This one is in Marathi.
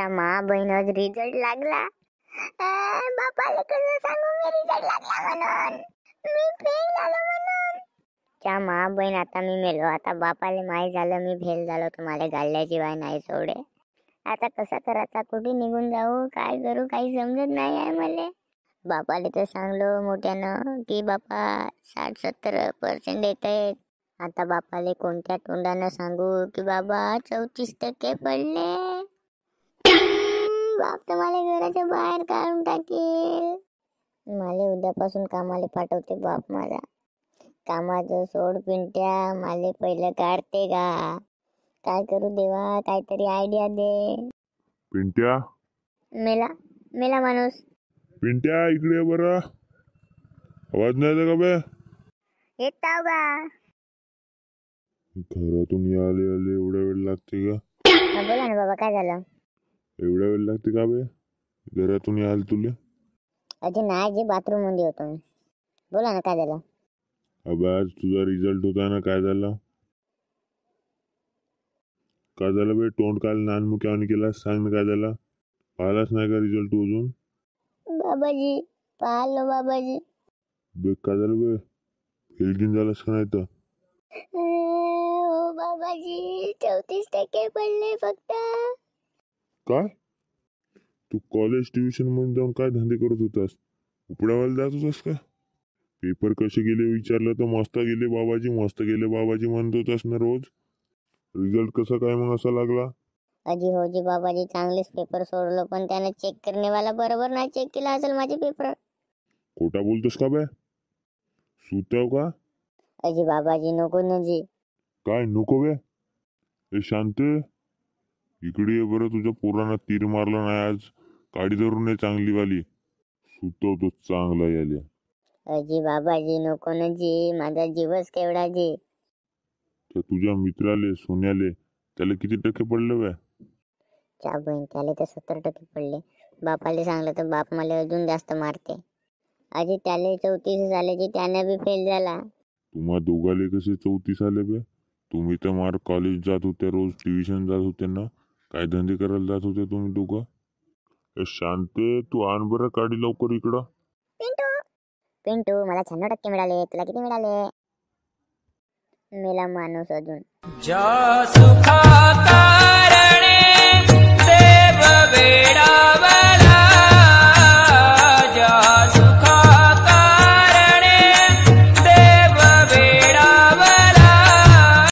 मा बहिणच रिझल्ट लागला. बापाला कसं सांगू मी रिझल्ट लागला म्हणून, मी फेल झालो म्हणून. च्या मा बहीण आता मी मेलो. आता बापाले माहीत झालं मी फेल झालो तर मला गाडल्याशिवाय नाही सोडे. आता कसा करायचा, कुठे निघून जाऊ, काय करू काही समजत नाही आहे मला. बापाले तर सांगलो मोठ्यानं की बापा 60-70% येत आहेत. आता बापाले कोणत्या तोंडानं सांगू की बाबा 34% पडले. बाप तर मला घराच्या बाहेर काढून टाकेल. मला उद्यापासून कामाला पाठवते बाप माझा. कामाचं सोड पिंट्या, मला पहिलं काढते का. काय करू देवा, काहीतरी आयडिया दे. पिंट्या, मेला मेला माणूस. पिंट्या इकडे ये बरं. आवाज नाही येत का बे? येत आहो का? घरातून आले आले एवढा वेळ लागते का? बोला ना बाबा, काय झालं? एवढा वेळ लागते का बे घरातून याल तुले? अजून नाही, जे बाथरूम मध्ये होतो मी. बोला ना, काय झालं? अबे आज तुझा रिझल्ट होता ना, काय झालं? काय झालं बे? तोंड काल नानमुख्याने केला, सांग ना काय झालं? पाहिलाच नाही का रिझल्ट तू अजून? बाबाजी पाहिलो बाबाजी. बे काय झालं बे? फेल गिन झालास का नाही तर? हो बाबाजी, 34% पडले फक्त. काय? तू कॉलेज ट्युशन मध्ये जाऊन काय धंदे करत होतास? उपड्यावाला जात होतास का? पेपर कसे गेले विचारलं तर मस्त गेले बाबाजी, मस्त गेले बाबाजी म्हणत होतास ना रोज. रिझल्ट कसा काय मग असा लागला? अजी हो जी बाबाजी, चांगलेच पेपर सोडलो, पण त्याने चेक करणेवाला बरोबर नाही चेक केला असेल माझे पेपर. खोटा बोलतोस का बे? सुताव का? अजी बाबाजी नको ना जी. काय नको बे? ए शांते, इकडे ये बरं. तुझ्या पोरानं तीर मारलं नाही आज. काडी धरून ये चांगली वाली. सुतवतो चांगला याले. अजी बाबाजी नको ना जी, माझा जीवच केवढा जी. त्या तुझ्या मित्राले सोन्याले त्याला किती टक्के पडले बे? च्या बहीण, त्याला तर 70% पडले. बापाले सांगलं तर बाप मला अजून जास्त मारते. अजी त्याला 34 झाले की त्याने बी फेल झाला. तुम्हा दोघाले कसे 34 आले बे? तुम्ही तर मार कॉलेज जात होते, रोज ट्युशन जात होते ना. काय धंदे करायला जात होते तुम्ही दोघं? ए शांते, तू आण बरं काढी लवकर इकडं. पिंटू पिंटू, मला 96% मिळाले, तुला किती मिळाले? मेला माणूस अजून. जा सुखाता